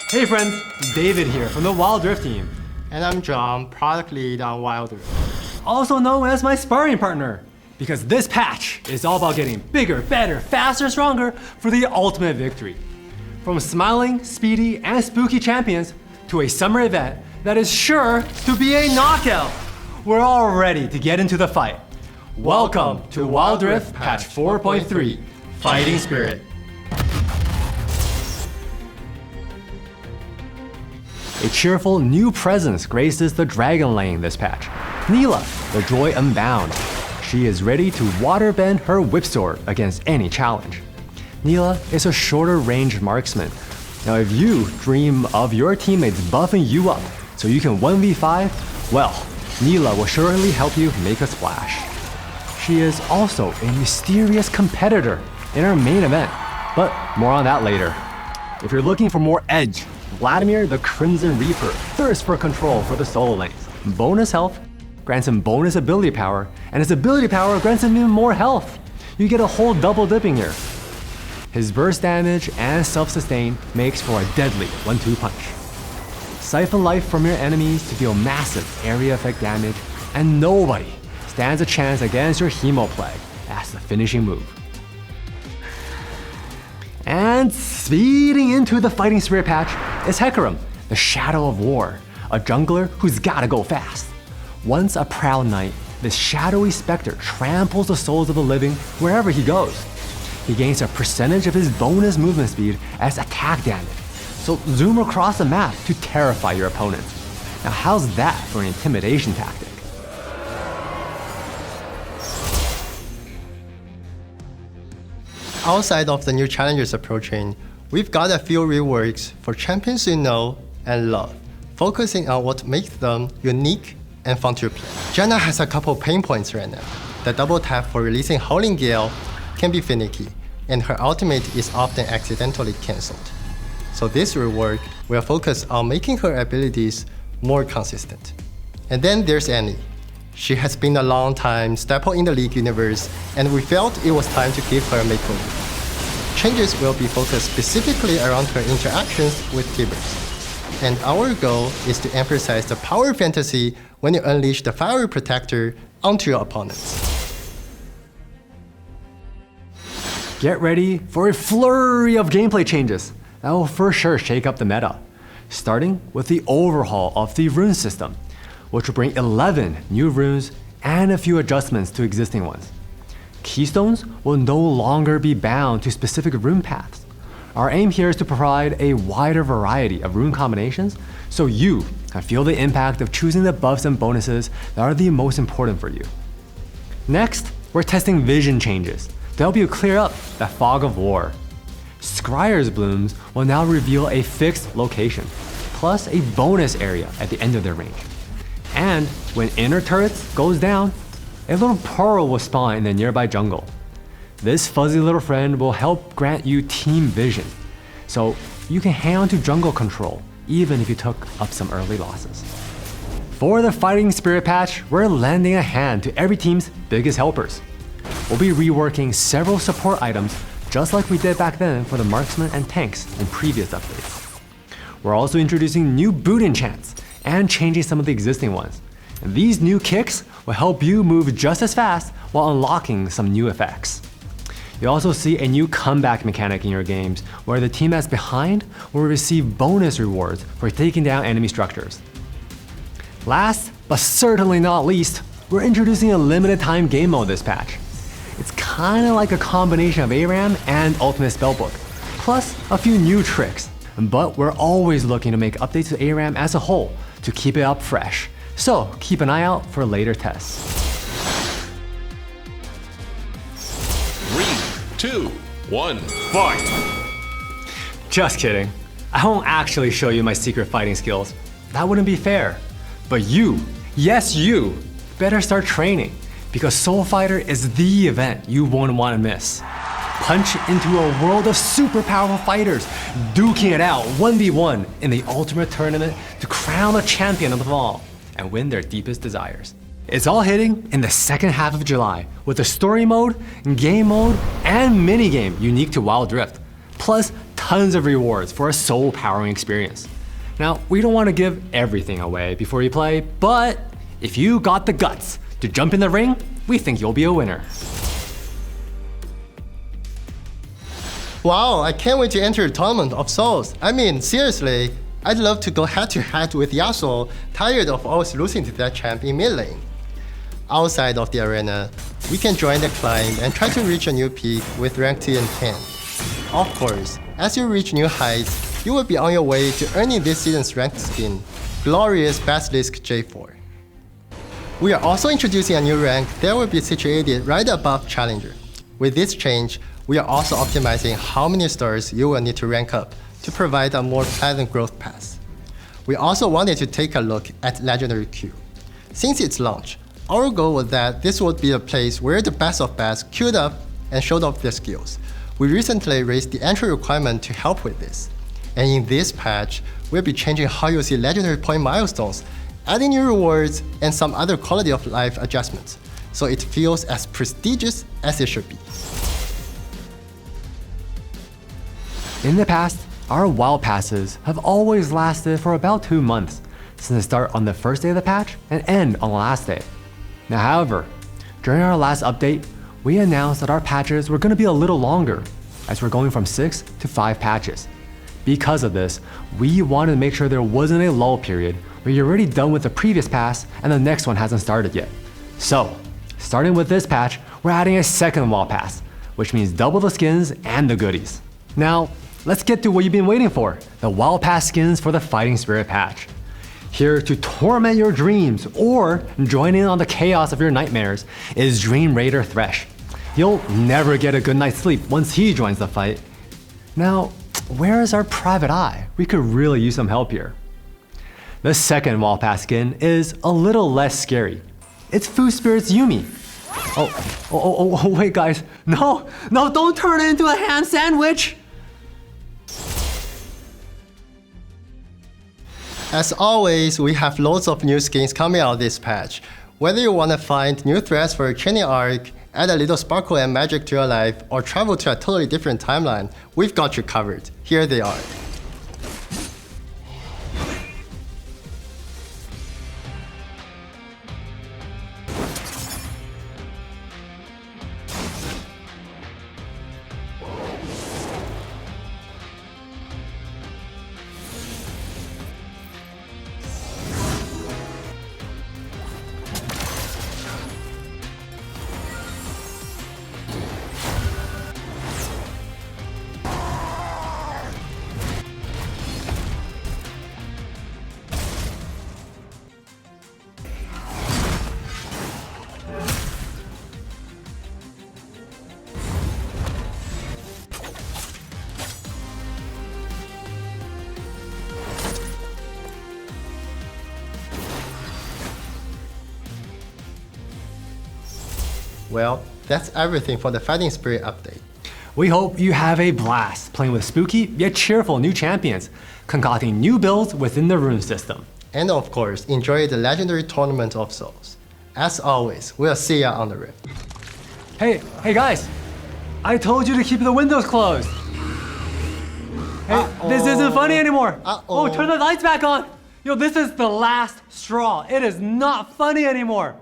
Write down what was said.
Hey friends, David here from the Wild Rift team. And I'm John, product lead on Wild Rift. Also known as my sparring partner. Because this patch is all about getting bigger, better, faster, stronger for the ultimate victory. From smiling, speedy, and spooky champions to a summer event that is sure to be a knockout. We're all ready to get into the fight. Welcome to Wild Rift Patch 4.3, Fighting Spirit. A cheerful new presence graces the Dragon Lane this patch. Neela, the Joy Unbound. She is ready to waterbend her whipsword against any challenge. Neela is a shorter range marksman. Now if you dream of your teammates buffing you up so you can 1v5, well, Neela will surely help you make a splash. She is also a mysterious competitor in our main event, but more on that later. If you're looking for more edge, Vladimir the Crimson Reaper thirsts for control for the solo lanes. Bonus health grants him bonus ability power, and his ability power grants him even more health. You get a whole double dipping here. His burst damage and self-sustain makes for a deadly 1-2 punch. Siphon life from your enemies to deal massive area effect damage, and nobody stands a chance against your Hemo Plague as the finishing move. And speeding into the Fighting Spirit patch is Hecarim, the Shadow of War, a jungler who's gotta go fast. Once a proud knight, this shadowy specter tramples the souls of the living wherever he goes. He gains a percentage of his bonus movement speed as attack damage, so zoom across the map to terrify your opponents. Now how's that for an intimidation tactic? Outside of the new challenges approaching, we've got a few reworks for champions you know and love, focusing on what makes them unique and fun to play. Janna has a couple pain points right now. The double tap for releasing Howling Gale can be finicky, and her ultimate is often accidentally cancelled. So this rework will focus on making her abilities more consistent. And then there's Annie. She has been a long time staple in the League universe, and we felt it was time to give her a makeover. Changes will be focused specifically around her interactions with Tibbers. And our goal is to emphasize the power fantasy when you unleash the Fiery Protector onto your opponents. Get ready for a flurry of gameplay changes that will for sure shake up the meta. Starting with the overhaul of the rune system, which will bring 11 new runes and a few adjustments to existing ones. Keystones will no longer be bound to specific rune paths. Our aim here is to provide a wider variety of rune combinations so you can feel the impact of choosing the buffs and bonuses that are the most important for you. Next, we're testing vision changes to help you clear up that fog of war. Scryer's blooms will now reveal a fixed location, plus a bonus area at the end of their range. And when inner turrets goes down, a little pearl will spawn in the nearby jungle. This fuzzy little friend will help grant you team vision, so you can hang on to jungle control even if you took up some early losses. For the Fighting Spirit patch, we're lending a hand to every team's biggest helpers. We'll be reworking several support items just like we did back then for the marksmen and tanks in previous updates. We're also introducing new boot enchants and changing some of the existing ones. And these new kicks will help you move just as fast while unlocking some new effects. You'll also see a new comeback mechanic in your games where the team that's behind will receive bonus rewards for taking down enemy structures. Last, but certainly not least, we're introducing a limited time game mode this patch. It's kinda like a combination of ARAM and Ultimate Spellbook, plus a few new tricks. But we're always looking to make updates to ARAM as a whole to keep it up fresh. So keep an eye out for later tests. 3, 2, 1, fight! Just kidding. I won't actually show you my secret fighting skills. That wouldn't be fair. But you, yes you, better start training because Soul Fighter is the event you won't want to miss. Punch into a world of super powerful fighters, duking it out 1v1 in the ultimate tournament to crown a champion of them all and win their deepest desires. It's all hitting in the second half of July with a story mode, game mode, and minigame unique to Wild Rift, plus tons of rewards for a soul-powering experience. Now, we don't want to give everything away before you play, but if you got the guts to jump in the ring, we think you'll be a winner. Wow, I can't wait to enter the Tournament of Souls. I mean, seriously, I'd love to go head-to-head with Yasuo, tired of always losing to that champ in mid lane. Outside of the arena, we can join the climb and try to reach a new peak with rank 2 and 10. Of course, as you reach new heights, you will be on your way to earning this season's ranked skin, glorious Basilisk J4. We are also introducing a new rank that will be situated right above Challenger. With this change, we are also optimizing how many stars you will need to rank up to provide a more pleasant growth path. We also wanted to take a look at Legendary Queue. Since its launch, our goal was that this would be a place where the best of best queued up and showed off their skills. We recently raised the entry requirement to help with this. And in this patch, we'll be changing how you see Legendary Point milestones, adding new rewards and some other quality of life adjustments, so it feels as prestigious as it should be. In the past, our WoW passes have always lasted for about 2 months, since they start on the first day of the patch and end on the last day. Now, however, during our last update, we announced that our patches were going to be a little longer, as we're going from 6 to 5 patches. Because of this, we wanted to make sure there wasn't a lull period where you're already done with the previous pass and the next one hasn't started yet. So, starting with this patch, we're adding a second WoW pass, which means double the skins and the goodies. Now, let's get to what you've been waiting for, the WoW Pass skins for the Fighting Spirit patch. Here to torment your dreams or join in on the chaos of your nightmares is Dream Raider Thresh. You'll never get a good night's sleep once he joins the fight. Now, where is our Private Eye? We could really use some help here. The second WoW Pass skin is a little less scary. It's Fu Spirit's Yumi. Oh, wait guys, no, don't turn it into a ham sandwich! As always, we have loads of new skins coming out this patch. Whether you want to find new threads for your training arc, add a little sparkle and magic to your life, or travel to a totally different timeline, we've got you covered. Here they are. Well, that's everything for the Fighting Spirit update. We hope you have a blast playing with spooky yet cheerful new champions, concocting new builds within the rune system. And of course, enjoy the legendary Tournament of Souls. As always, we'll see ya on the Rift. Hey guys! I told you to keep the windows closed! Hey, this isn't funny anymore! Oh, turn the lights back on! Yo, this is the last straw. It is not funny anymore!